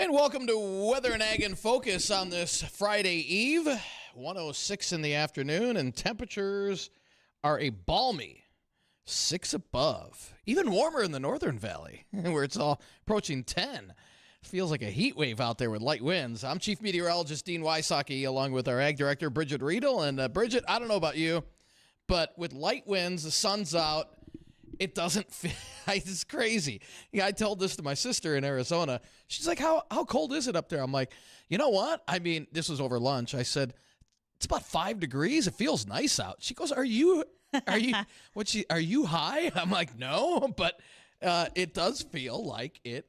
And welcome to Weather and Ag in Focus on this Friday Eve, 1:06 in the afternoon, and temperatures are a balmy 6 above. Even warmer in the Northern Valley, where it's all approaching 10. Feels like a heat wave out there with light winds. I'm Chief Meteorologist Dean Wysocki, along with our Ag Director, Bridgette Readel. And Bridgette, I don't know about you, but with light winds, the sun's out, it doesn't feel, it's crazy. Yeah, I told this to my sister in Arizona. She's like, how cold is it up there? I'm like, you know what? I mean, this was over lunch. I said, it's about 5 degrees. It feels nice out. She goes, are you high? I'm like, no, but it does feel like it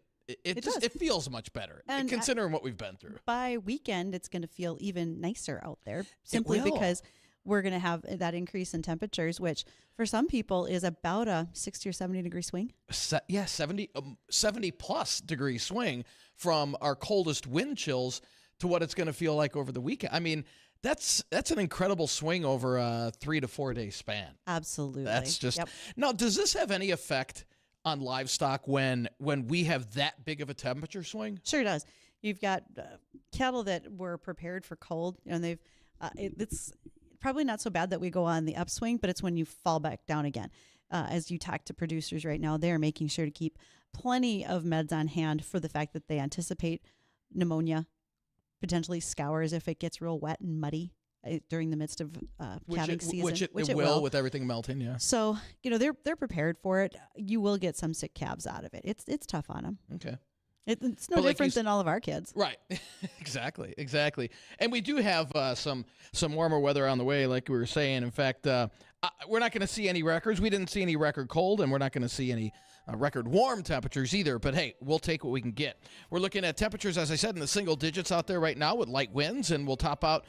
feels much better, and considering what we've been through. By weekend, it's going to feel even nicer out there, simply because we're going to have that increase in temperatures, which for some people is about a 60 or 70 degree swing. 70 plus degree swing from our coldest wind chills to what it's going to feel like over the weekend. I mean, that's an incredible swing over a 3 to 4 day span. Absolutely. That's just Now, does this have any effect on livestock when we have that big of a temperature swing? Sure does. You've got cattle that were prepared for cold, and they've it's probably not so bad that we go on the upswing, but it's when you fall back down again. As you talk to producers right now, they're making sure to keep plenty of meds on hand for the fact that they anticipate pneumonia, potentially scours if it gets real wet and muddy during the midst of calving season. Which it will with everything melting, yeah. So, they're prepared for it. You will get some sick calves out of it. It's tough on them. Okay. It's no different than all of our kids. Right. Exactly. And we do have some warmer weather on the way, like we were saying. In fact, we're not going to see any records. We didn't see any record cold, and we're not going to see any record warm temperatures either. But, hey, we'll take what we can get. We're looking at temperatures, as I said, in the single digits out there right now with light winds, and we'll top out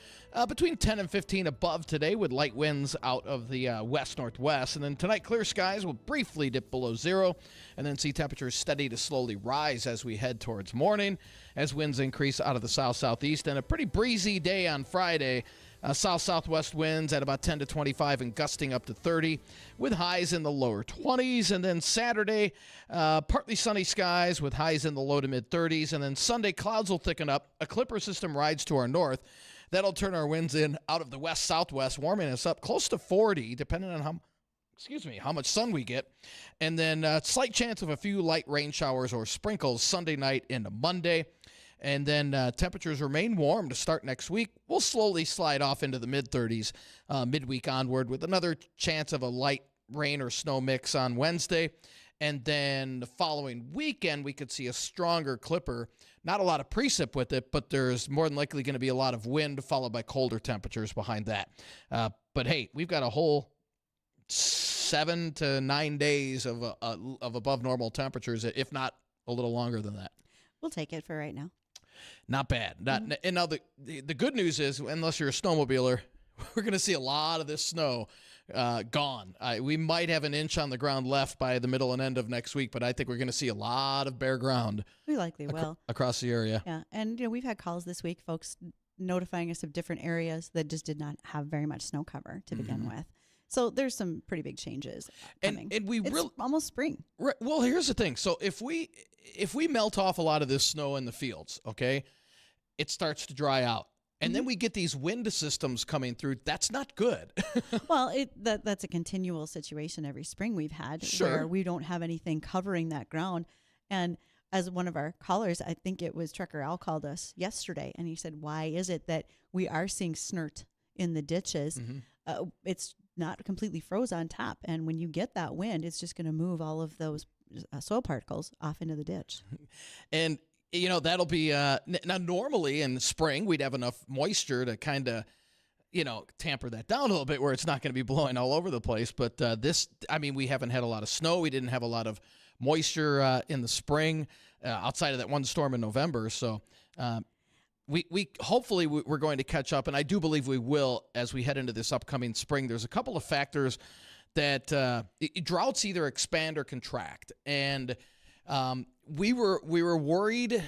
between 10 and 15 above today with light winds out of the west-northwest. And then tonight, clear skies will briefly dip below zero, and then see temperatures steady to slowly rise as we head towards morning, as winds increase out of the south-southeast. And a pretty breezy day on Friday. South-southwest winds at about 10 to 25 and gusting up to 30 with highs in the lower 20s. And then Saturday, partly sunny skies with highs in the low to mid-30s. And then Sunday, clouds will thicken up. A clipper system rides to our north. That'll turn our winds in out of the west-southwest, warming us up close to 40, depending on how much sun we get. And then slight chance of a few light rain showers or sprinkles Sunday night into Monday. And then temperatures remain warm to start next week. We'll slowly slide off into the mid-30s midweek onward with another chance of a light rain or snow mix on Wednesday. And then the following weekend, we could see a stronger clipper. Not a lot of precip with it, but there's more than likely going to be a lot of wind followed by colder temperatures behind that. But, hey, we've got a whole 7 to 9 days of above normal temperatures, if not a little longer than that. We'll take it for right now. Not bad. And now the good news is, unless you're a snowmobiler, we're going to see a lot of this snow gone. We might have an inch on the ground left by the middle and end of next week, but I think we're going to see a lot of bare ground. We likely will. Across the area. Yeah, and we've had calls this week, folks notifying us of different areas that just did not have very much snow cover to begin with. So there's some pretty big changes coming. And it's almost spring. Right, well, here's the thing. So if we melt off a lot of this snow in the fields, okay, it starts to dry out. And then we get these wind systems coming through. That's not good. Well, that's a continual situation every spring we've had where we don't have anything covering that ground. And as one of our callers, I think it was Trucker Al, called us yesterday, and he said, why is it that we are seeing snert in the ditches? It's not completely froze on top. And when you get that wind, it's just going to move all of those soil particles off into the ditch. And, that'll be, now normally in spring, we'd have enough moisture to kind of, tamper that down a little bit where it's not going to be blowing all over the place. But we haven't had a lot of snow. We didn't have a lot of moisture in the spring outside of that one storm in November. So, We hopefully we're going to catch up, and I do believe we will as we head into this upcoming spring. There's a couple of factors that droughts either expand or contract, and we were worried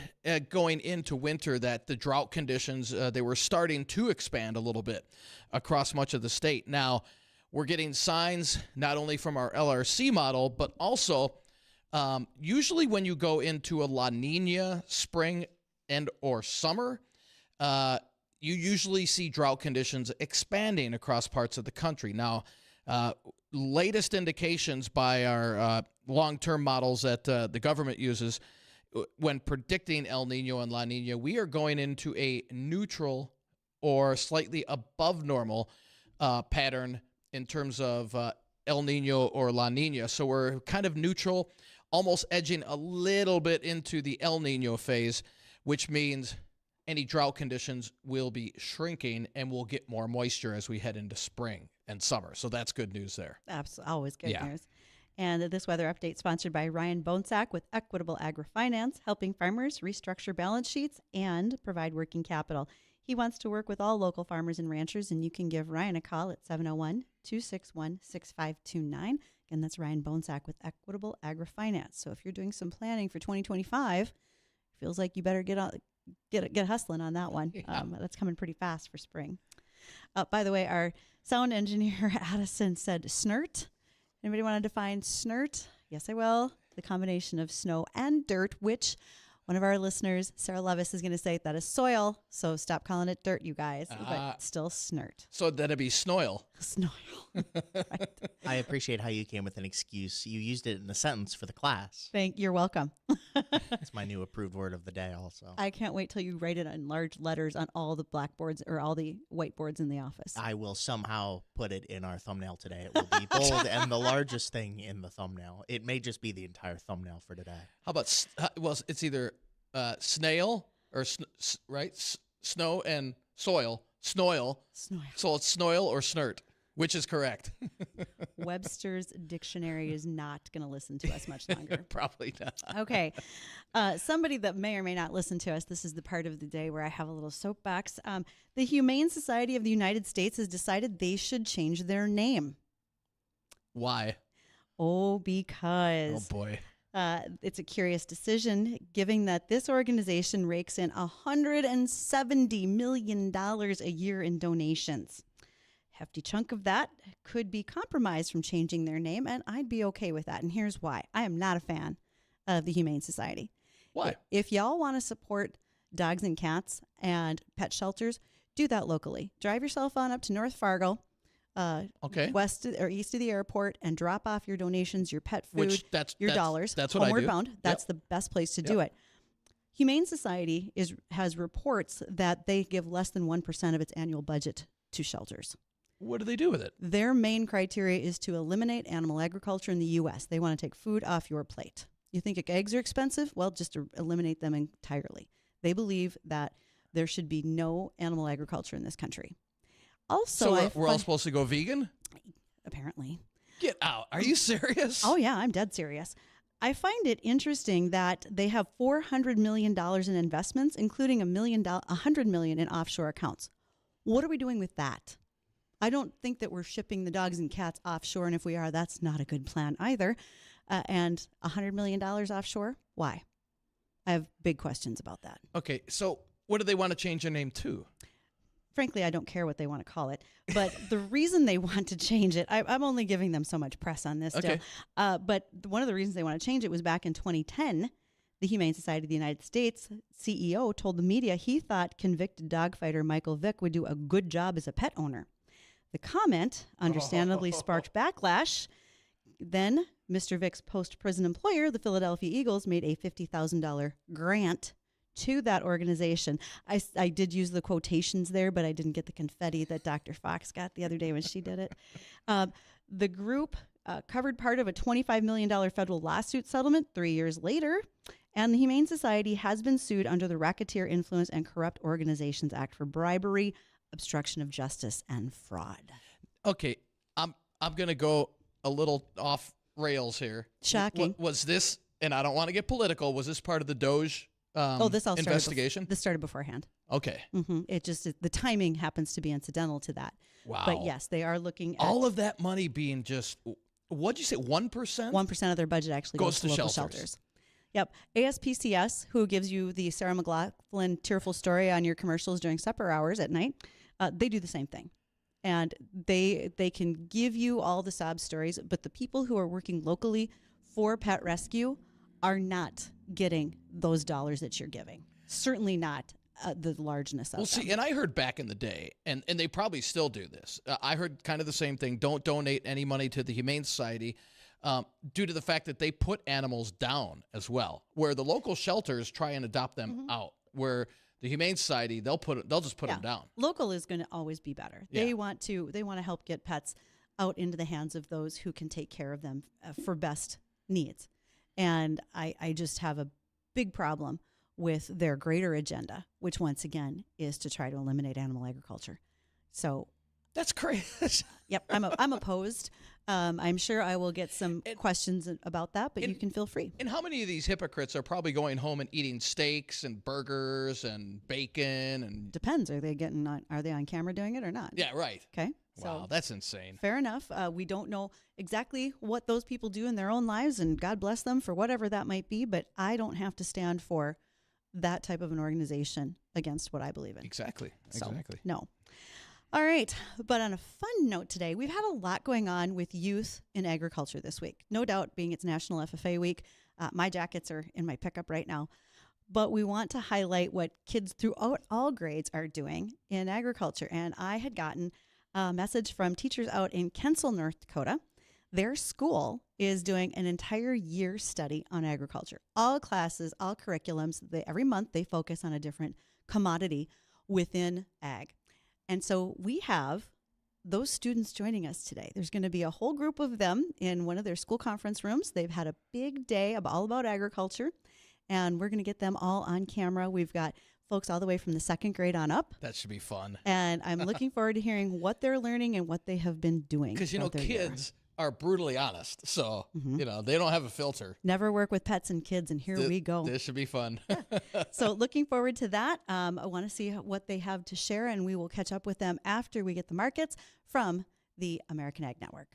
going into winter that the drought conditions they were starting to expand a little bit across much of the state. Now we're getting signs not only from our LRC model, but also usually when you go into a La Nina spring, and or summer, you usually see drought conditions expanding across parts of the country. Now, latest indications by our long-term models that the government uses when predicting El Nino and La Nina, we are going into a neutral or slightly above normal pattern in terms of El Nino or La Nina. So we're kind of neutral, almost edging a little bit into the El Nino phase, which means any drought conditions will be shrinking and we'll get more moisture as we head into spring and summer. So that's good news there. Absolutely. Always good news. And this weather update sponsored by Ryan Bonsack with Equitable Agri-Finance, helping farmers restructure balance sheets and provide working capital. He wants to work with all local farmers and ranchers, and you can give Ryan a call at 701-261-6529. Again, that's Ryan Bonsack with Equitable Agri-Finance. So if you're doing some planning for 2025, feels like you better get hustling on that one. Yeah. That's coming pretty fast for spring. By the way, our sound engineer Addison said snert. Anybody want to define snert? Yes, I will. The combination of snow and dirt, which one of our listeners, Sarah Levis, is going to say that is soil. So stop calling it dirt, you guys. But still snert. So that'd be snoil. Snoil. Right. I appreciate how you came with an excuse. You used it in a sentence for the class. You're welcome. It's my new approved word of the day also. I can't wait till you write it in large letters on all the blackboards or all the whiteboards in the office. I will somehow put it in our thumbnail today. It will be bold and the largest thing in the thumbnail. It may just be the entire thumbnail for today. How about, well, it's either snail or, snow and soil, snoil. Snoil. So it's snoil or snert. Which is correct? Webster's dictionary is not going to listen to us much longer. Probably not. Okay. Somebody that may or may not listen to us, this is the part of the day where I have a little soapbox. The Humane Society of the United States has decided they should change their name. Why? Oh, because. Oh, boy. It's a curious decision, given that this organization rakes in $170 million a year in donations. Hefty chunk of that could be compromised from changing their name, and I'd be okay with that. And here's why. I am not a fan of the Humane Society. Why? If y'all want to support dogs and cats and pet shelters, do that locally. Drive yourself on up to North Fargo, west or east of the airport, and drop off your donations, your pet food, your dollars. That's what Homeward I do. Bound. That's the best place to do it. Humane Society has reports that they give less than 1% of its annual budget to shelters. What do they do with it? Their main criteria is to eliminate animal agriculture in the U.S. They want to take food off your plate. You think eggs are expensive? Well, just eliminate them entirely. They believe that there should be no animal agriculture in this country. Also, so we're all supposed to go vegan? Apparently. Get out. Are you serious? Oh, yeah, I'm dead serious. I find it interesting that they have $400 million in investments, including $100 million in offshore accounts. What are we doing with that? I don't think that we're shipping the dogs and cats offshore, and if we are, that's not a good plan either. And $100 million offshore? Why? I have big questions about that. Okay, so what do they want to change their name to? Frankly, I don't care what they want to call it. But the reason they want to change it, I'm only giving them so much press on this still. But one of the reasons they want to change it was back in 2010. The Humane Society of the United States CEO told the media he thought convicted dog fighter Michael Vick would do a good job as a pet owner. The comment understandably sparked backlash. Then Mr. Vick's post-prison employer, the Philadelphia Eagles, made a $50,000 grant to that organization. I did use the quotations there, but I didn't get the confetti that Dr. Fox got the other day when she did it. The group covered part of a $25 million federal lawsuit settlement 3 years later, and the Humane Society has been sued under the Racketeer Influence and Corrupt Organizations Act for bribery, obstruction of justice, and fraud. Okay, I'm going to go a little off rails here. Shocking. Was this, and I don't want to get political, was this part of the Doge this all investigation? This started beforehand. Okay. Mm-hmm. The timing happens to be incidental to that. Wow. But yes, they are looking at all of that money being just, what'd you say, 1%? 1% of their budget actually goes to local shelters. Yep. ASPCS, who gives you the Sarah McLachlan tearful story on your commercials during supper hours at night, they do the same thing. And they can give you all the sob stories, but the people who are working locally for pet rescue are not getting those dollars that you're giving. certainly not the largeness of Well, them. see, and I heard back in the day, and they probably still do this. I heard kind of the same thing. Don't donate any money to the Humane Society due to the fact that they put animals down as well, where the local shelters try and adopt them out, where the Humane Society, they'll just put them down. Local is going to always be better. Yeah. They want to help get pets out into the hands of those who can take care of them for best needs. And I just have a big problem with their greater agenda, which once again is to try to eliminate animal agriculture. So That's crazy. yep, I'm opposed. I'm sure I will get some questions about that, but you can feel free. And how many of these hypocrites are probably going home and eating steaks and burgers and bacon and? Depends. Are they on camera doing it or not? Yeah, right. Okay. Wow, So that's insane. fair enough. We don't know exactly what those people do in their own lives, and God bless them for whatever that might be, but I don't have to stand for that type of an organization against what I believe in. Exactly. So, Exactly. no. All right. But on a fun note today, we've had a lot going on with youth in agriculture this week. No doubt, being it's National FFA Week, my jackets are in my pickup right now. But we want to highlight what kids throughout all grades are doing in agriculture. And I had gotten a message from teachers out in Kensal, North Dakota. Their school is doing an entire year study on agriculture. All classes, all curriculums, every month they focus on a different commodity within ag. And so we have those students joining us today. There's going to be a whole group of them in one of their school conference rooms. They've had a big day all about agriculture, and we're going to get them all on camera. We've got folks all the way from the second grade on up. That should be fun. And I'm looking forward to hearing what they're learning and what they have been doing. Because, kids are brutally honest. So, they don't have a filter. Never work with pets and kids, and here we go. This should be fun. So looking forward to that. I want to see what they have to share, and we will catch up with them after we get the markets from the American Ag Network.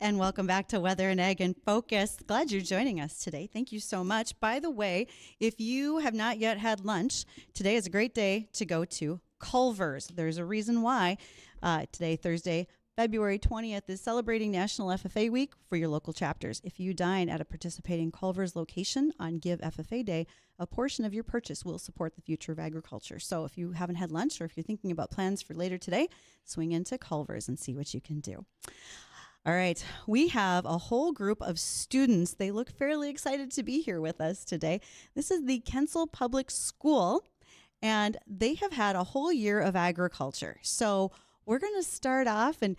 And welcome back to Weather and Ag in Focus. Glad you're joining us today. Thank you so much. By the way, if you have not yet had lunch, today is a great day to go to Culver's. There's a reason why. Today, Thursday, February 20th, is celebrating National FFA Week for your local chapters. If you dine at a participating Culver's location on Give FFA Day, a portion of your purchase will support the future of agriculture. So if you haven't had lunch or if you're thinking about plans for later today, swing into Culver's and see what you can do. All right, we have a whole group of students. They look fairly excited to be here with us today. This is the Kensal Public School, and they have had a whole year of agriculture. So we're going to start off, and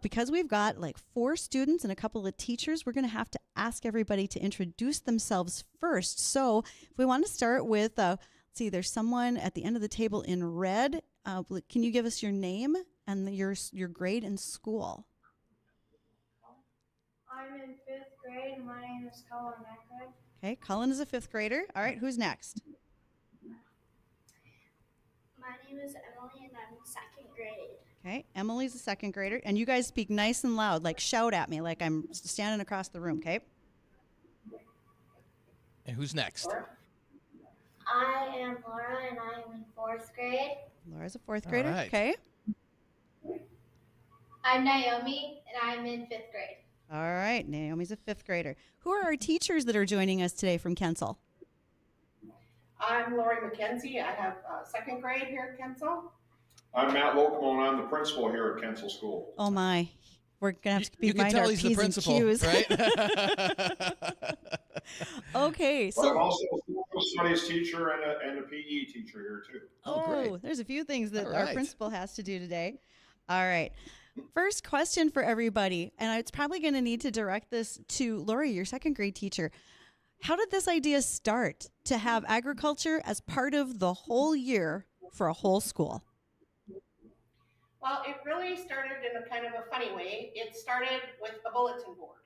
because we've got like 4 students and a couple of teachers, we're going to have to ask everybody to introduce themselves first. So if we want to start with, let's see, there's someone at the end of the table in red. Can you give us your name and your grade and school? I'm in 5th grade. My name is Colin Eckred. Okay, Colin is a 5th grader. All right, who's next? My name is Emily, and I'm in 2nd grade. Okay, Emily's a 2nd grader. And you guys speak nice and loud, like shout at me, like I'm standing across the room, okay? And who's next? I am Laura, and I am in 4th grade. Laura's a 4th grader, right. okay? I'm Naomi, and I'm in 5th grade. All right, Naomi's a 5th grader. Who are our teachers that are joining us today from Kensal? I'm Lori McKenzie. I have 2nd grade here at Kensal. I'm Matt Locamo, and I'm the principal here at Kensal School. Oh my, we're gonna have to be You can mind tell our he's the P's and principal, Q's. right? Okay, But I'm so also a social studies teacher and a PE teacher here too. Oh, great. there's a few things that All our right. principal has to do today. All right. First question for everybody, and it's probably going to need to direct this to Lori, your 2nd grade teacher. How did this idea start to have agriculture as part of the whole year for a whole school? Well, it really started in a kind of a funny way. It started with a bulletin board.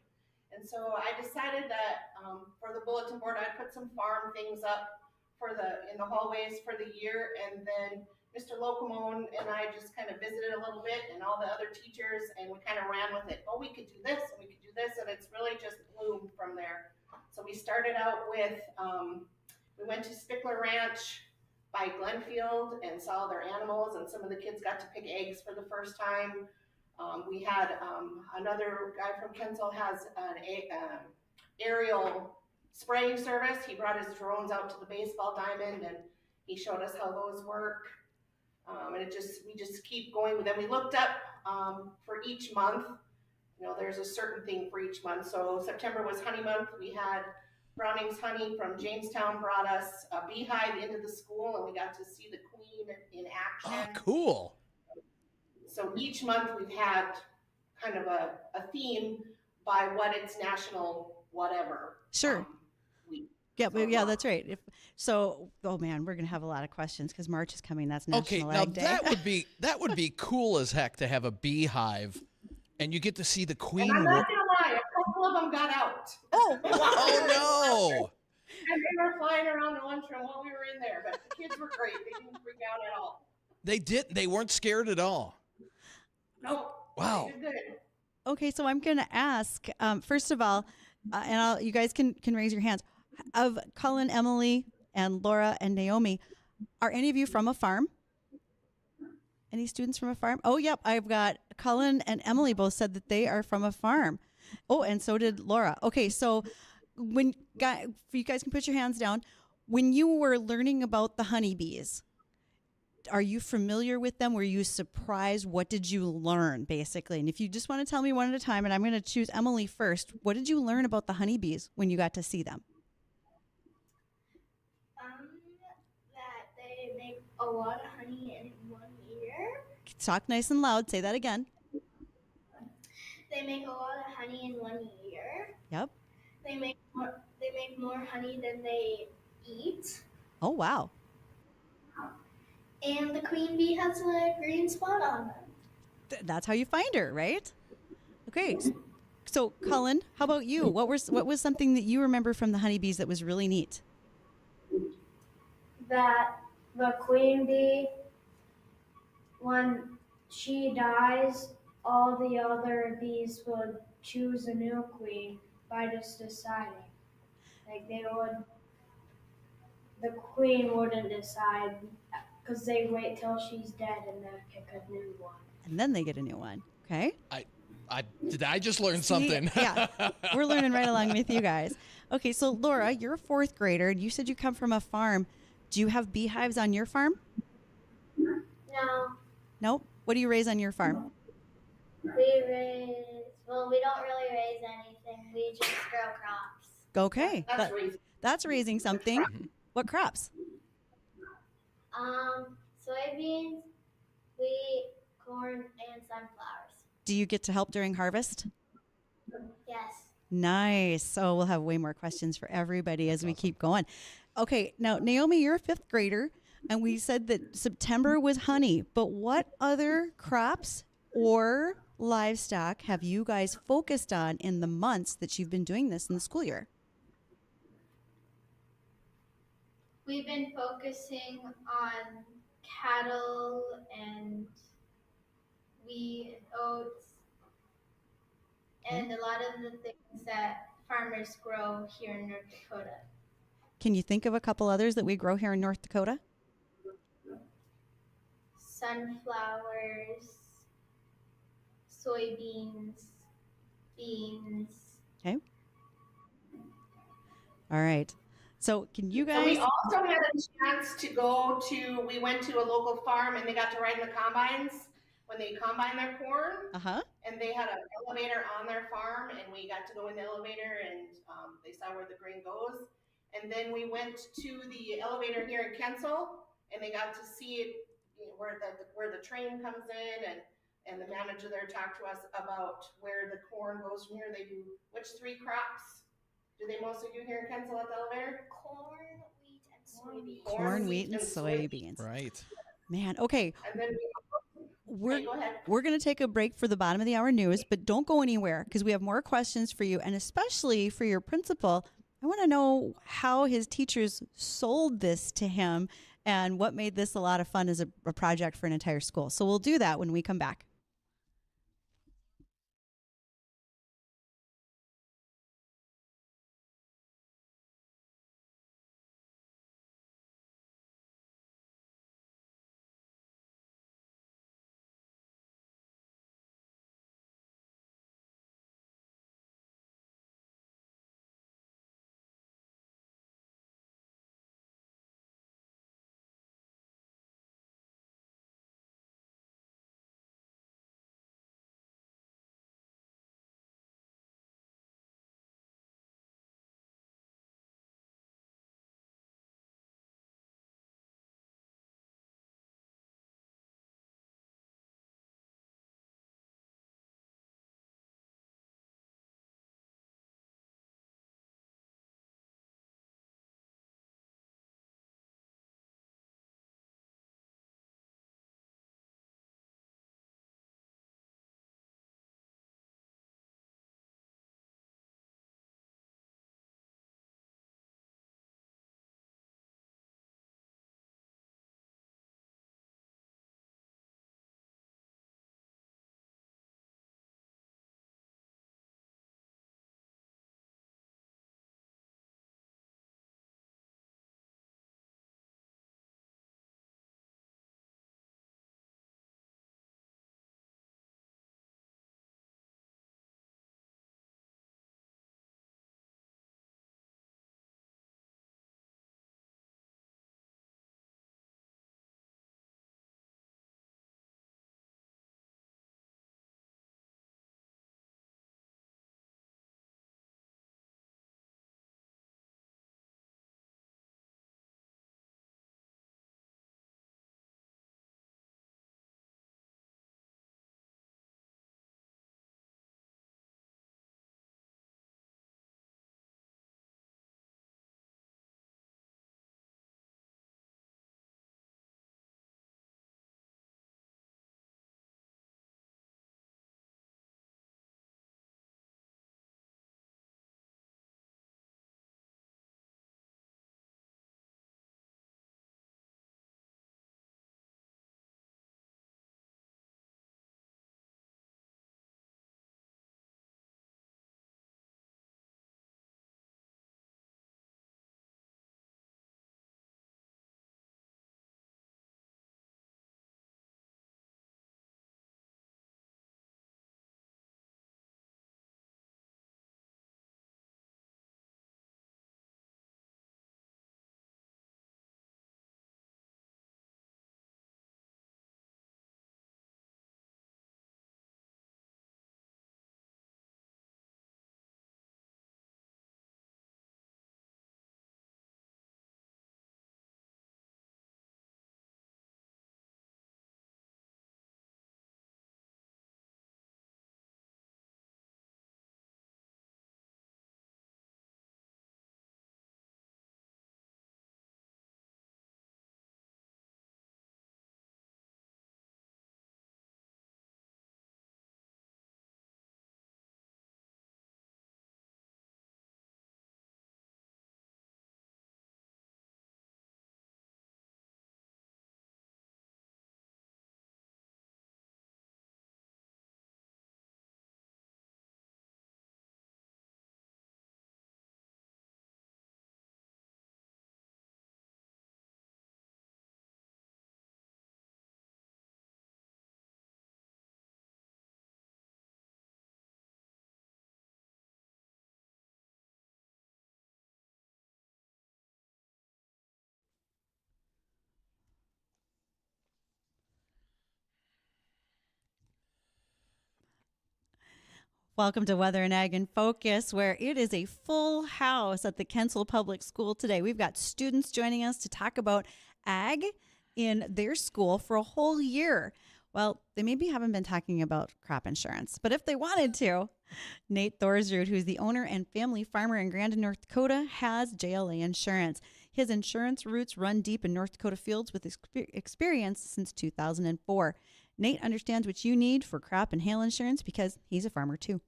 And so I decided that for the bulletin board, I'd put some farm things up in the hallways for the year. And then Mr. Locamone and I just kind of visited a little bit, and all the other teachers, and we kind of ran with it. Oh, we could do this, and we could do this, and it's really just bloomed from there. So we started out with, we went to Spickler Ranch by Glenfield and saw their animals, and some of the kids got to pick eggs for the first time. We had another guy from Kensal has an aerial spraying service. He brought his drones out to the baseball diamond, and he showed us how those work. And we just keep going. Then we looked up for each month. You know, there's a certain thing for each month. So September was honey month. We had Browning's Honey from Jamestown brought us a beehive into the school, and we got to see the queen in action. Oh, cool. So each month we've had kind of a theme by what it's national whatever. Sure. Week. Yeah, but yeah, that's right. Oh man, we're gonna have a lot of questions because March is coming. That's National Okay, now Ag Day. that would be cool as heck to have a beehive, and you get to see the queen. And I'm not gonna lie, a couple of them got out. Oh, Oh no! And they were flying around the lunchroom while we were in there, but the kids were great. They didn't freak out at all. They weren't scared at all. No. Wow. They did good. okay. So I'm gonna ask first of all, and you guys can raise your hands. Of Colin, Emily, and Laura and Naomi, are any of you from a farm? Any students from a farm? Oh, yep. I've got Colin and Emily both said that they are from a farm. Oh, and so did Laura. Okay, so you guys can put your hands down. When you were learning about the honeybees, are you familiar with them? Were you surprised? What did you learn, basically? And if you just want to tell me one at a time, and I'm going to choose Emily first, what did you learn about the honeybees when you got to see them? That they make a lot of honey in 1 year. Talk nice and loud. Say that again. They make a lot of honey in 1 year. Yep. They make more honey than they eat. Oh, wow. And the queen bee has a green spot on them. That's how you find her, right? Okay. So, Colin, how about you? What was something that you remember from the honeybees that was really neat? That the queen bee, when she dies, all the other bees would choose a new queen by just deciding. Like the queen wouldn't decide because they wait till she's dead and then pick a new one. And then they get a new one. Okay. I just learned See, something. yeah, we're learning right along with you guys. Okay, so Laura, you're a fourth grader, and you said you come from a farm. Do you have beehives on your farm? No, Nope. What do you raise on your farm? we don't really raise anything. We just grow crops. Okay, That's reason. that's raising something. What crops? Soybeans, wheat, corn, and sunflowers. Do you get to help during harvest? Yes. Nice. So we'll have way more questions for everybody as we keep going. Okay, now Naomi, you're a fifth grader, and we said that September was honey, but what other crops or livestock have you guys focused on in the months that you've been doing this in the school year? We've been focusing on cattle and wheat and oats and a lot of the things that farmers grow here in North Dakota. Can you think of a couple others that we grow here in North Dakota? Sunflowers, soybeans, beans. Okay. All right. So can you So guys? we also had a chance to go we went to a local farm and they got to ride in the combines when they combine their corn. Uh-huh. And they had an elevator on their farm and we got to go in the elevator and they saw where the grain goes. And then we went to the elevator here in Kensel and they got to see it, where the train comes in and the manager there talked to us about where the corn goes from here. They do which 3 crops do they mostly do here in Kensel at the elevator? Corn, wheat, and soybeans. Corn, wheat, and soybeans. Right. Man, okay. And then We're go ahead. We're going to take a break for the bottom of the hour news, but don't go anywhere because we have more questions for you, and especially for your principal. I want to know how his teachers sold this to him and what made this a lot of fun as a project for an entire school. So we'll do that when we come back. Welcome to Weather and Ag in Focus, where it is a full house at the Kensal Public School today. We've got students joining us to talk about ag in their school for a whole year. Well, they maybe haven't been talking about crop insurance, but if they wanted to, Nate Thorsrud, who's the owner and family farmer in Grandin, North Dakota, has JLA Insurance. His insurance roots run deep in North Dakota fields with experience since 2004. Nate understands what you need for crop and hail insurance because he's a farmer too.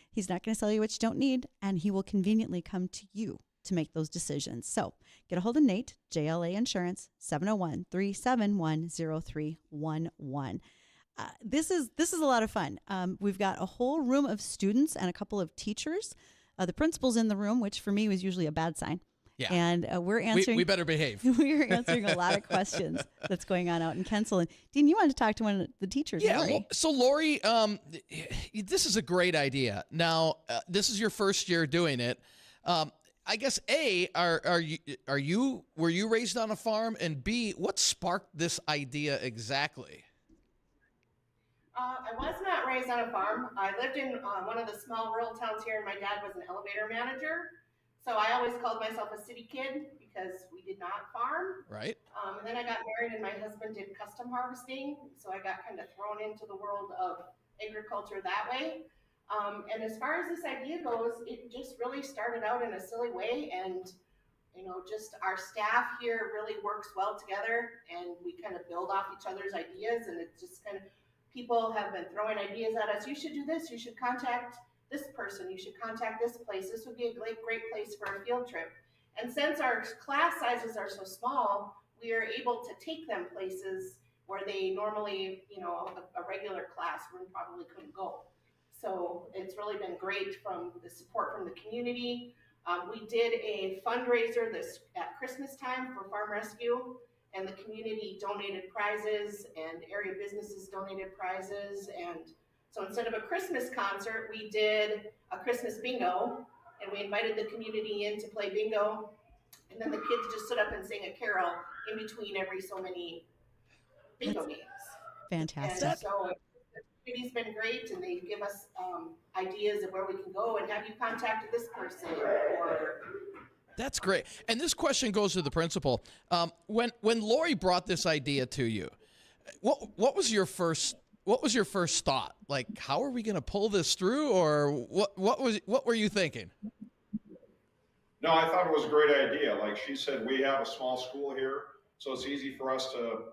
He's not going to sell you what you don't need, and he will conveniently come to you to make those decisions. So get a hold of Nate, JLA Insurance, 701-371-0311. This is a lot of fun. We've got a whole room of students and a couple of teachers. The principal's in the room, which for me was usually a bad sign. Yeah. And we're answering. We better behave. We're answering a lot of questions that's going on out in Kensal. And Dean, you wanted to talk to one of the teachers. Yeah. Lori. So Lori, this is a great idea. Now, this is your first year doing it. I guess were you raised on a farm, and B, what sparked this idea exactly? I was not raised on a farm. I lived in one of the small rural towns here, and my dad was an elevator manager. So I always called myself a city kid because we did not farm. Right. And then I got married, and my husband did custom harvesting. So I got kind of thrown into the world of agriculture that way. And as far as this idea goes, it just really started out in a silly way. And, just our staff here really works well together, and we kind of build off each other's ideas. And it's just kind of, people have been throwing ideas at us. You should do this. You should contact this person. You should contact this place. This would be a great place for a field trip. And since our class sizes are so small, we are able to take them places where they normally, a regular classroom probably couldn't go. So it's really been great from the support from the community. We did a fundraiser at Christmas time for Farm Rescue, and the community donated prizes, and area businesses donated prizes. And so instead of a Christmas concert, we did a Christmas bingo, and we invited the community in to play bingo. And then the kids just stood up and sang a carol in between every so many bingo games. Fantastic. And so the community's been great, and they give us ideas of where we can go, and have you contacted this person, or... That's great. And this question goes to the principal. When Lori brought this idea to you, what was your first thought? Like, how are we going to pull this through, or what were you thinking? No, I thought it was a great idea. Like she said, we have a small school here, so it's easy for us to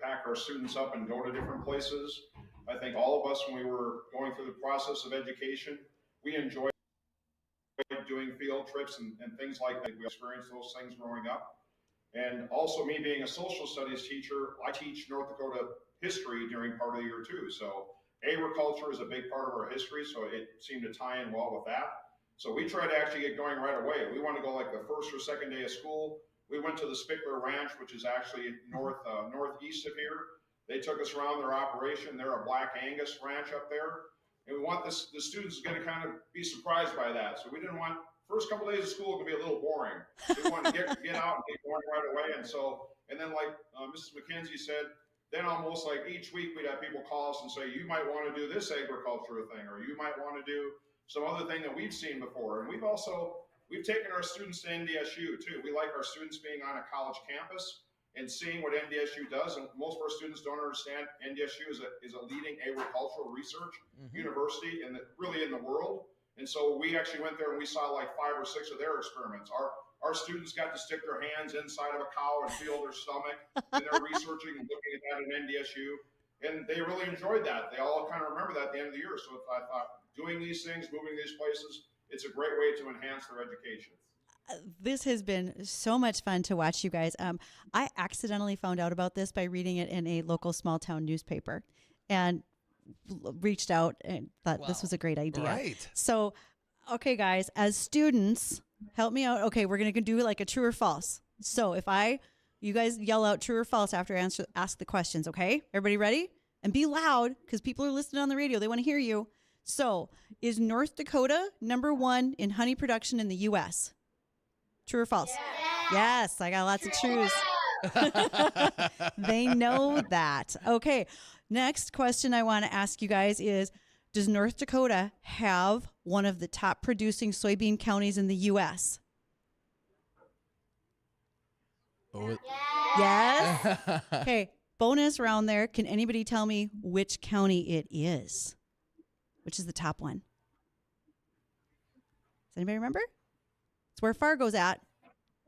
pack our students up and go to different places. I think all of us, when we were going through the process of education, we enjoyed doing field trips and things like that. We experienced those things growing up. And also, me being a social studies teacher, I teach North Dakota history during part of the year too. So agriculture is a big part of our history, so it seemed to tie in well with that. So we tried to actually get going right away. We want to go like the first or second day of school. We went to the Spickler Ranch, which is actually northeast of here. They took us around their operation. They're a Black Angus ranch up there. And we want the students going to kind of be surprised by that. So we didn't want, first couple days of school to be a little boring. We wanted to get out and get going right away. And then like Mrs. McKenzie said, then almost like each week we'd have people call us and say, you might want to do this agriculture thing, or you might want to do some other thing that we've seen before. And we've taken our students to NDSU too. We like our students being on a college campus and seeing what NDSU does. And most of our students don't understand NDSU is a leading agricultural research university really in the world. And so we actually went there and we saw like 5 or 6 of their experiments. Our students got to stick their hands inside of a cow and feel their stomach, and they're researching and looking at that in NDSU. And they really enjoyed that. They all kind of remember that at the end of the year. So I thought, doing these things, moving these places, it's a great way to enhance their education. This has been so much fun to watch, you guys. I accidentally found out about this by reading it in a local small town newspaper, and reached out and thought this was a great idea. Right. So, okay, guys, as students, help me out. Okay, we're going to do like a true or false. So you guys yell out true or false after I ask the questions, okay? Everybody ready? And be loud, because people are listening on the radio. They want to hear you. So, is North Dakota #1 in honey production in the U.S.? True or false? Yes, I got lots of trues. They know that. Okay, next question I want to ask you guys is, Does North Dakota have one of the top producing soybean counties in the U.S.? Oh, Yes. Okay, bonus round there. Can anybody tell me which county it is? Which is the top one? Does anybody remember? It's where Fargo's at.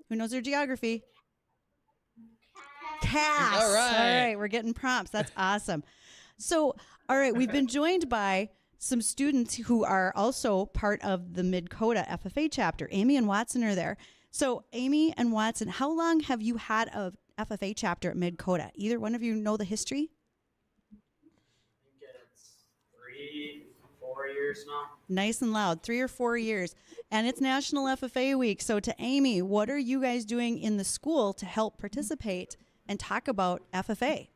Who knows their geography? Cass. All right. All right, we're getting prompts. That's awesome. So, all right, we've been joined by some students who are also part of the Mid-Coda FFA chapter. Amy and Watson are there. So, Amy and Watson, how long have you had a FFA chapter at Mid-Coda? Either one of you know the history? I think it's 3-4 years now. Nice and loud, 3 or 4 years. And it's National FFA Week. So to Amy, what are you guys doing in the school to help participate and talk about FFA?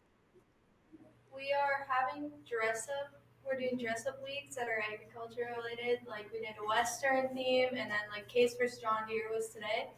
We are having dress up. We're doing dress up weeks that are agriculture related. Like we did a Western theme, and then like Case vs. John Deere was today.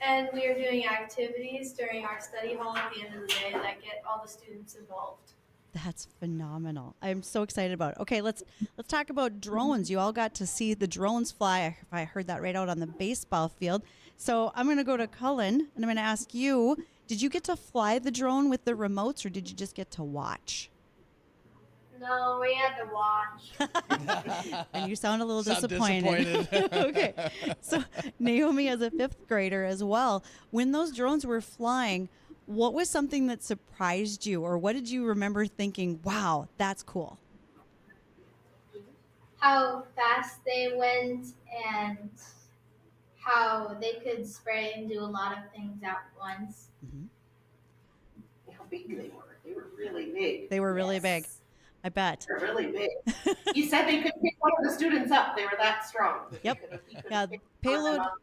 And we are doing activities during our study hall at the end of the day that get all the students involved. That's phenomenal. I'm so excited about it. Okay, let's talk about drones. You all got to see the drones fly, if I heard that right, out on the baseball field. So I'm going to go to Cullen, and I'm going to ask you, did you get to fly the drone with the remotes, or did you just get to watch? No, we had to watch. And you sound a little Sound disappointed. disappointed. Okay. So Naomi, as a 5th grader as well, when those drones were flying, what was something that surprised you, or what did you remember thinking, wow, that's cool? How fast they went and how they could spray and do a lot of things at once. How big they were. They were really big. They were really Yes. big. I bet. They're really big. He said they could pick one of the students up. They were that strong. Yep. He could Yeah, pick one of them up.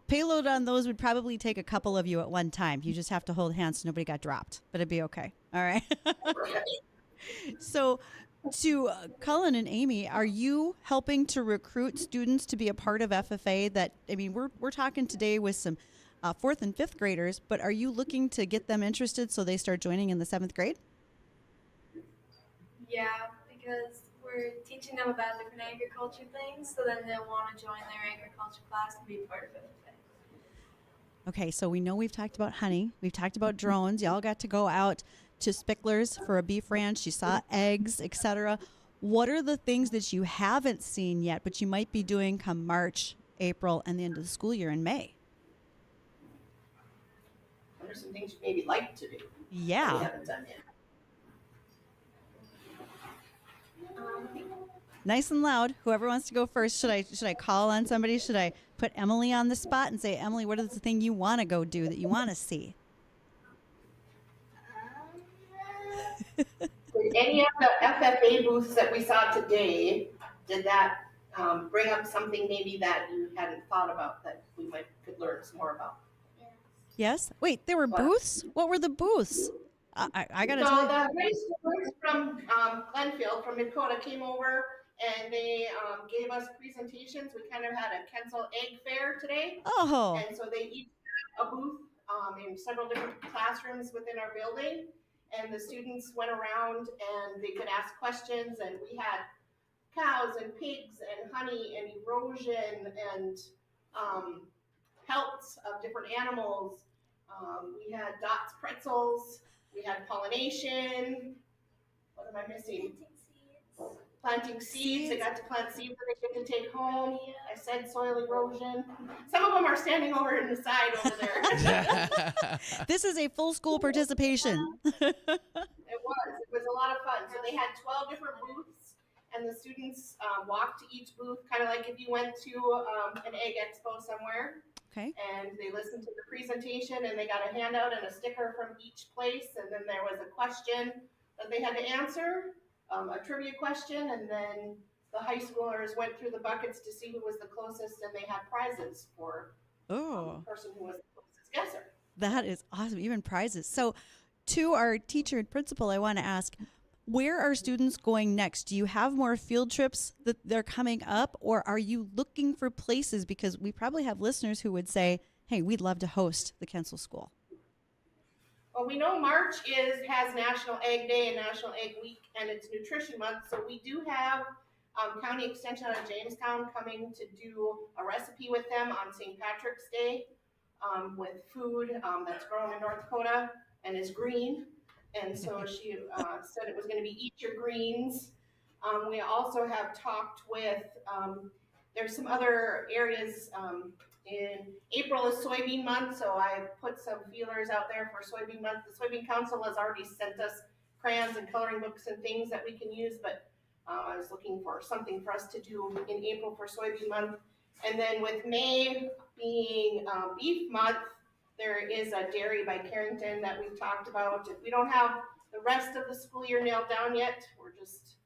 Payload on those would probably take a couple of you at one time. You just have to hold hands so nobody got dropped, but it'd be okay. All right. So to Cullen and Amy, are you helping to recruit students to be a part of FFA? That, I mean, we're talking today with some 4th and 5th graders, but are you looking to get them interested so they start joining in the 7th grade? Yeah, because we're teaching them about different agriculture things, so then they'll want to join their agriculture class and be part of it. Okay, so we know we've talked about honey. We've talked about drones. Y'all got to go out to Spickler's for a beef ranch. You saw eggs, etc. What are the things that you haven't seen yet, but you might be doing come March, April, and the end of the school year in May? What are some things you maybe like to do? that we Yeah. haven't done yet? Nice and loud. Whoever wants to go first. Should I call on somebody? Should I put Emily on the spot and say, Emily, what is the thing you want to go do that you want to see? Did any of the FFA booths that we saw today, did that bring up something maybe that you hadn't thought about that we could learn some more about? Yes? Wait, there were What? booths? What were the booths? I got to So tell you. the high schoolers from Glenfield, from Dakota, came over and they gave us presentations. We kind of had a Kensal Egg Fair today. Oh, And so they each had a booth in several different classrooms within our building. And the students went around and they could ask questions. And we had cows and pigs and honey and erosion and pelts of different animals. We had Dot's pretzels. We had pollination. What am I missing? Planting seeds. They got to plant seeds that they get to take home. I said soil erosion. Some of them are standing over in the side over there. this is a full school participation. It was a lot of fun. So they had 12 different booths, and the students walked to each booth, kind of like if you went to an egg expo somewhere. Okay. And they listened to the presentation, and they got a handout and a sticker from each place, and then there was a question that they had to answer, a trivia question, and then the high schoolers went through the buckets to see who was the closest, and they had prizes for the person who was the closest guesser. That is awesome. Even prizes. So to our teacher and principal, I want to ask, where are students going next? Do you have more field trips that they're coming up, or are you looking for places? Because we probably have listeners who would say, hey, we'd love to host the Kensal School. Well, we know March has National Egg Day and National Egg Week, and it's Nutrition Month, so we do have County Extension out of Jamestown coming to do a recipe with them on St. Patrick's Day with food that's grown in North Dakota and is green. And so she said it was going to be eat your greens. We also have talked with, there's some other areas in April is soybean month, so I put some feelers out there for soybean month. The Soybean Council has already sent us crayons and coloring books and things that we can use, but I was looking for something for us to do in April for soybean month. And then with May being beef month, there is a dairy by Carrington that we've talked about. If we don't have the rest of the school year nailed down yet, we're just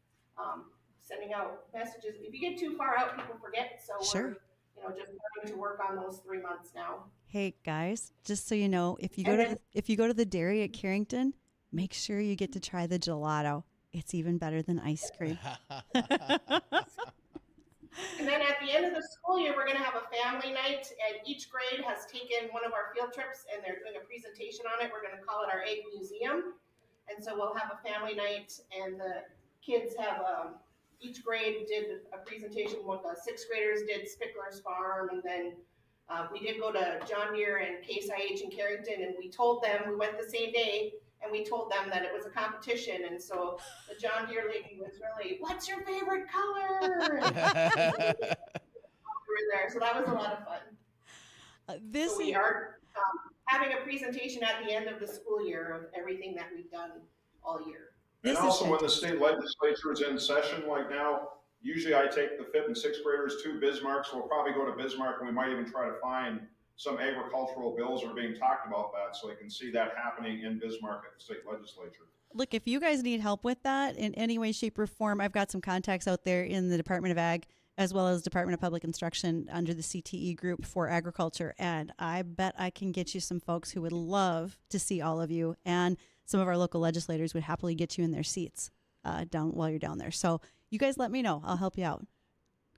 sending out messages. If you get too far out, people forget. So Sure. we're, just starting to work on those 3 months now. Hey guys, just so you know, if you go to the dairy at Carrington, make sure you get to try the gelato. It's even better than ice cream. And then at the end of the school year, we're going to have a family night, and each grade has taken one of our field trips, and they're doing a presentation on it. We're going to call it our Egg Museum. And so we'll have a family night, and the kids have, each grade did a presentation. The sixth graders did Spickler's Farm, and then we did go to John Deere and Case IH in Carrington, and we told them, we went the same day, and we told them that it was a competition. And so the John Deere lady was really, what's your favorite color? We were there, so that was a lot of fun. So we are having a presentation at the end of the school year of everything that we've done all year. And also when the state legislature is in session like now, usually I take the 5th and 6th graders to Bismarck, so we'll probably go to Bismarck, and we might even try to find some agricultural bills that are being talked about that, so they can see that happening in Bismarck at the state legislature. Look, if you guys need help with that in any way, shape, or form, I've got some contacts out there in the Department of Ag as well as Department of Public Instruction under the CTE group for agriculture, and I bet I can get you some folks who would love to see all of you, and some of our local legislators would happily get you in their seats down while you're down there. So you guys let me know. I'll help you out.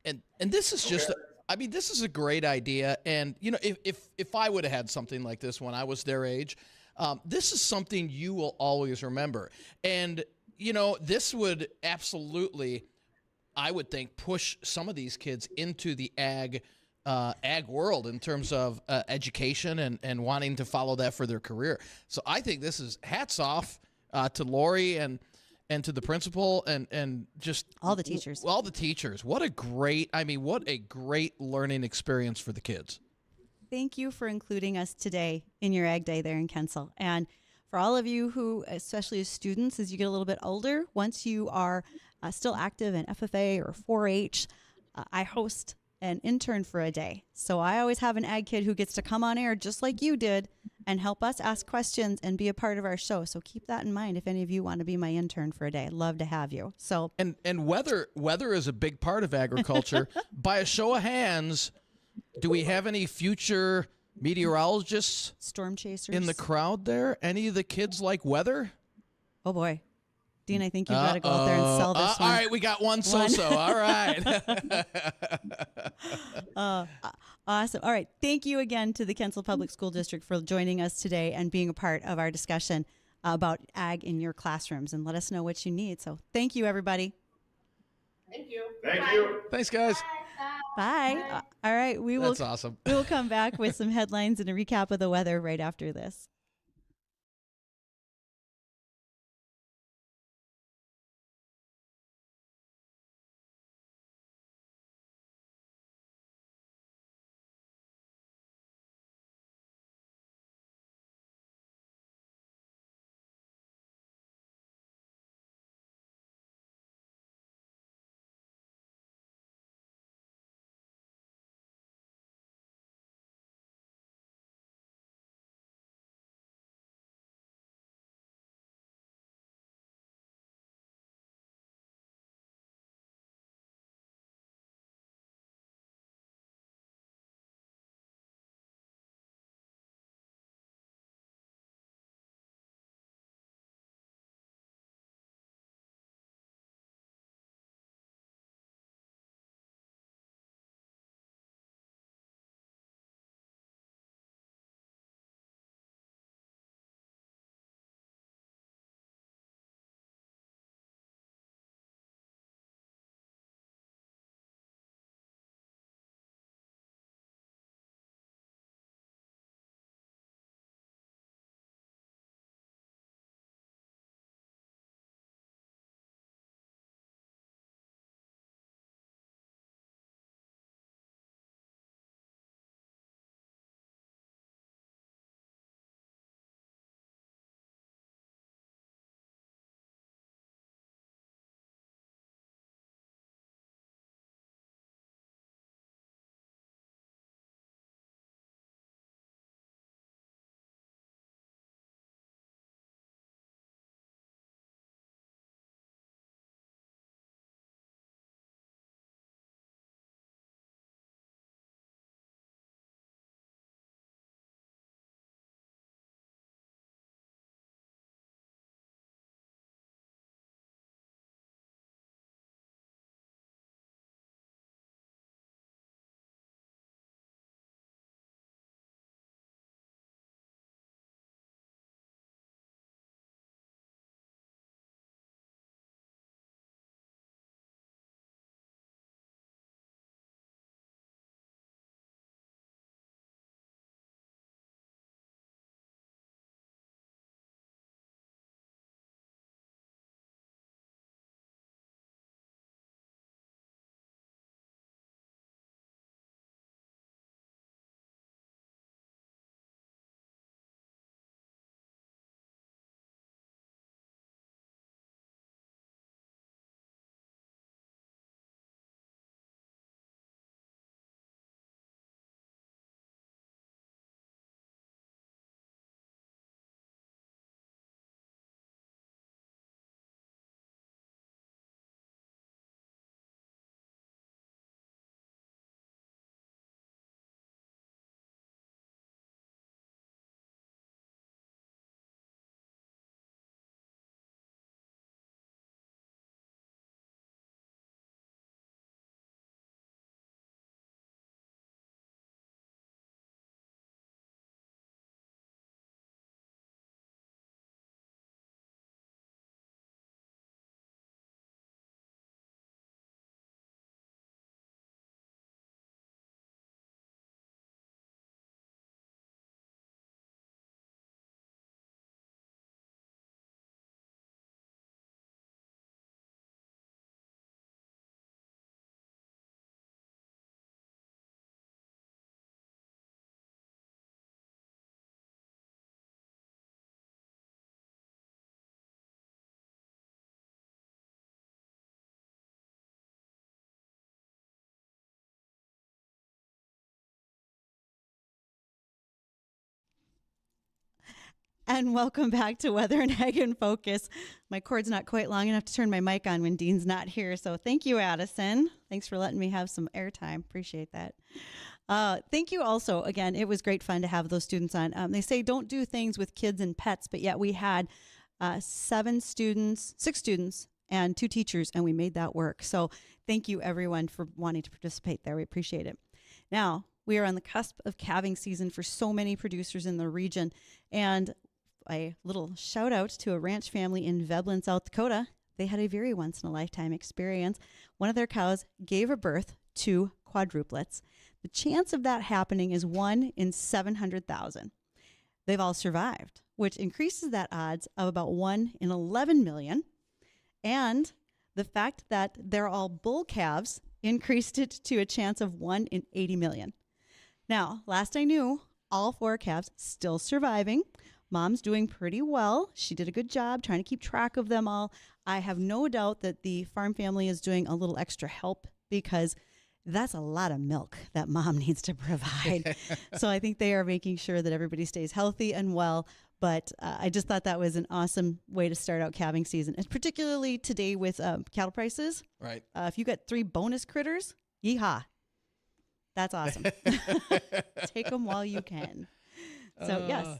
And this is just, this is a great idea. And, if I would have had something like this when I was their age, this is something you will always remember. And, this would absolutely, I would think, push some of these kids into the ag world in terms of education and wanting to follow that for their career. So I think this is hats off to Lori and to the principal and just all the teachers. All the teachers. What a great learning experience for the kids. Thank you for including us today in your Ag Day there in Kensal. And for all of you who, especially as students, as you get a little bit older, once you are still active in FFA or 4-H, I host an intern for a day. So I always have an ag kid who gets to come on air just like you did and help us ask questions and be a part of our show. So keep that in mind if any of you want to be my intern for a day. I'd love to have you. So and weather is a big part of agriculture. By a show of hands, do we have any future meteorologists, storm chasers in the crowd there? Any of the kids like weather? Oh boy. Dean, I think you've got to go out there and sell this one. All right, we got one so-so. All right. Awesome. All right. Thank you again to the Kensal Public School District for joining us today and being a part of our discussion about ag in your classrooms, and let us know what you need. So thank you, everybody. Thank you. Thank you. Thanks, guys. Bye. All right. That's awesome. We will come back with some headlines and a recap of the weather right after this. And welcome back to Weather and Ag in Focus. My cord's not quite long enough to turn my mic on when Dean's not here. So thank you, Addison. Thanks for letting me have some airtime. Appreciate that. Thank you also. Again, it was great fun to have those students on. They say don't do things with kids and pets, but yet we had 6 students, and 2 teachers, and we made that work. So thank you, everyone, for wanting to participate there. We appreciate it. Now, we are on the cusp of calving season for so many producers in the region, and a little shout out to a ranch family in Veblen, South Dakota. They had a very once in a lifetime experience. One of their cows gave a birth to quadruplets. The chance of that happening is 1 in 700,000. They've all survived, which increases that odds of about 1 in 11 million. And the fact that they're all bull calves increased it to a chance of 1 in 80 million. Now, last I knew, all 4 calves still surviving. Mom's doing pretty well. She did a good job trying to keep track of them all. I have no doubt that the farm family is doing a little extra help because that's a lot of milk that mom needs to provide. So I think they are making sure that everybody stays healthy and well. But I just thought that was an awesome way to start out calving season, and particularly today with cattle prices. Right. If you got 3 bonus critters, yeehaw. That's awesome. Take them while you can. So, yes.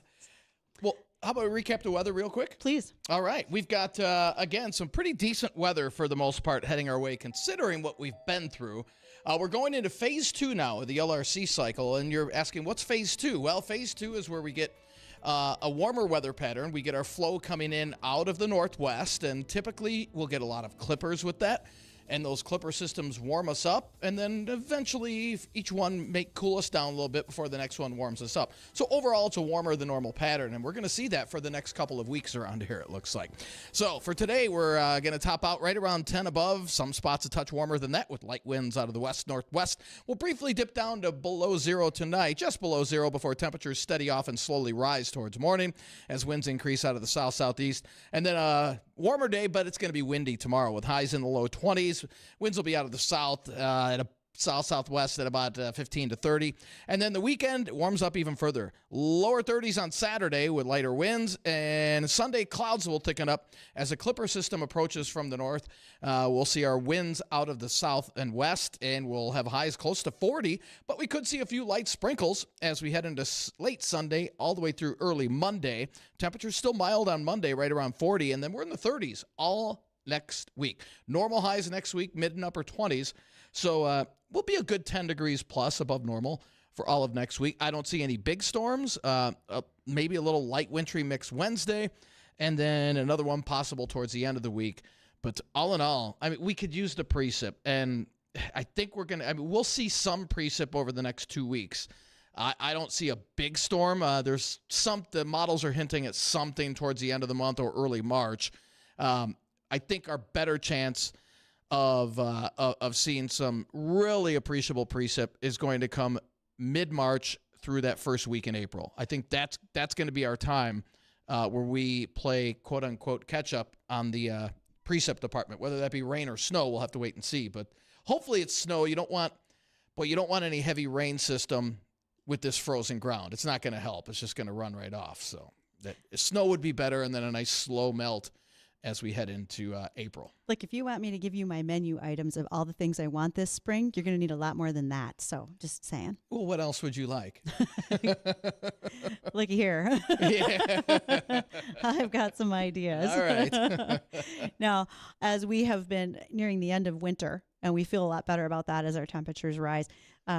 Well, how about we recap the weather real quick? Please. All right. We've got, again, some pretty decent weather for the most part heading our way, considering what we've been through. We're going into phase 2 now of the LRC cycle, and you're asking, what's phase 2? Well, phase 2 is where we get a warmer weather pattern. We get our flow coming in out of the northwest, and typically we'll get a lot of clippers with that. And those clipper systems warm us up, and then eventually each one may cool us down a little bit before the next one warms us up. So overall, it's a warmer than normal pattern, and we're going to see that for the next couple of weeks around here, it looks like. So for today, we're going to top out right around 10 above, some spots a touch warmer than that with light winds out of the west-northwest. We'll briefly dip down to below 0 tonight, just below 0 before temperatures steady off and slowly rise towards morning as winds increase out of the south-southeast. And then warmer day, but it's going to be windy tomorrow with highs in the low 20s. Winds will be out of the south at a south-southwest at about 15 to 30. And then the weekend warms up even further. Lower 30s on Saturday with lighter winds. And Sunday, clouds will thicken up as a clipper system approaches from the north. We'll see our winds out of the south and west, and we'll have highs close to 40. But we could see a few light sprinkles as we head into late Sunday all the way through early Monday. Temperatures still mild on Monday, right around 40. And then we're in the 30s all next week. Normal highs next week, mid and upper 20s. So we'll be a good 10 degrees plus above normal for all of next week. I don't see any big storms. Maybe a little light wintry mix Wednesday, and then another one possible towards the end of the week. But all in all, I mean, we could use the precip, and I think we'll see some precip over the next 2 weeks. I don't see a big storm. The models are hinting at something towards the end of the month or early March. I think our better chance of seeing some really appreciable precip is going to come mid-March through that first week in April. I think that's going to be our time where we play quote-unquote catch-up on the precip department. Whether that be rain or snow, we'll have to wait and see. But hopefully it's snow. You don't want any heavy rain system with this frozen ground. It's not going to help. It's just going to run right off. So that snow would be better, and then a nice slow melt as we head into April. Like, if you want me to give you my menu items of all the things I want this spring, you're going to need a lot more than that. So just saying. Well, what else would you like? Look here. Yeah. I've got some ideas. All right. Now, as we have been nearing the end of winter, and we feel a lot better about that as our temperatures rise,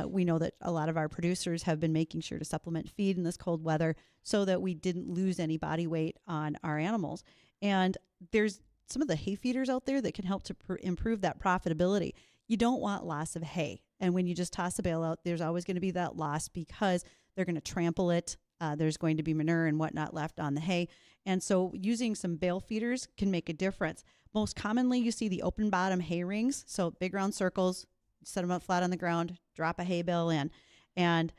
we know that a lot of our producers have been making sure to supplement feed in this cold weather so that we didn't lose any body weight on our animals. And there's some of the hay feeders out there that can help to improve that profitability. You don't want loss of hay. And when you just toss a bale out, there's always going to be that loss because they're going to trample it. There's going to be manure and whatnot left on the hay. And so using some bale feeders can make a difference. Most commonly, you see the open bottom hay rings. So big round circles, set them up flat on the ground, drop a hay bale in. And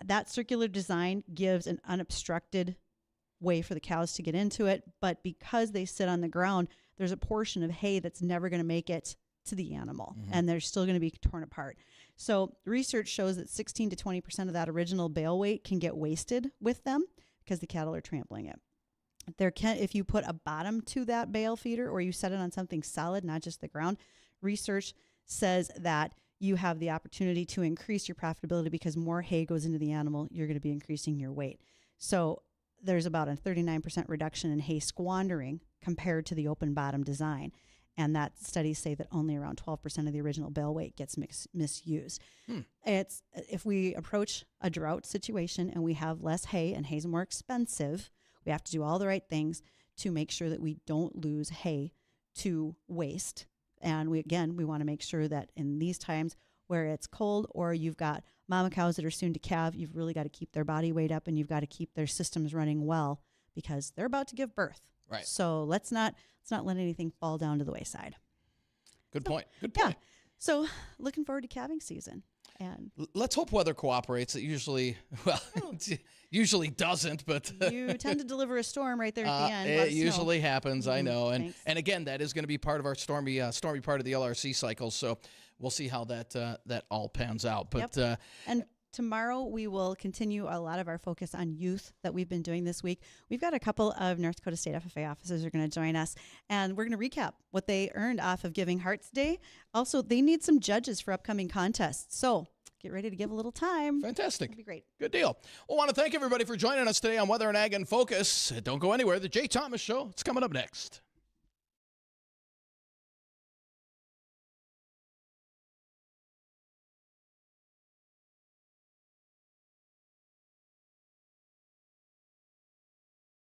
that circular design gives an unobstructed way for the cows to get into it. But because they sit on the ground, there's a portion of hay that's never going to make it to the animal, and they're still going to be torn apart. So research shows that 16 to 20% of that original bale weight can get wasted with them because the cattle are trampling it. if you put a bottom to that bale feeder or you set it on something solid, not just the ground, research says that you have the opportunity to increase your profitability because more hay goes into the animal. You're going to be increasing your weight. So there's about a 39% reduction in hay squandering compared to the open bottom design. And that studies say that only around 12% of the original bale weight gets misused. It's if we approach a drought situation and we have less hay and hay's more expensive, we have to do all the right things to make sure that we don't lose hay to waste. And we want to make sure that in these times where it's cold or you've got mama cows that are soon to calve, you've really got to keep their body weight up and you've got to keep their systems running well because they're about to give birth. Right. So let's not let anything fall down to the wayside. Good point. Good point. Yeah. So looking forward to calving season. And let's hope weather cooperates. It usually doesn't, but you tend to deliver a storm right there at the end. It usually happens, I know. And Thanks. and again, that is going to be part of our stormy part of the LRC cycle. So we'll see how that all pans out. But and tomorrow we will continue a lot of our focus on youth that we've been doing this week. We've got a couple of North Dakota State FFA officers who are going to join us, and we're going to recap what they earned off of Giving Hearts Day. Also, they need some judges for upcoming contests. So get ready to give a little time. Fantastic. It'll be great. Good deal. Well, I want to thank everybody for joining us today on Weather and Ag in Focus. Don't go anywhere. The Jay Thomas Show, it's coming up next.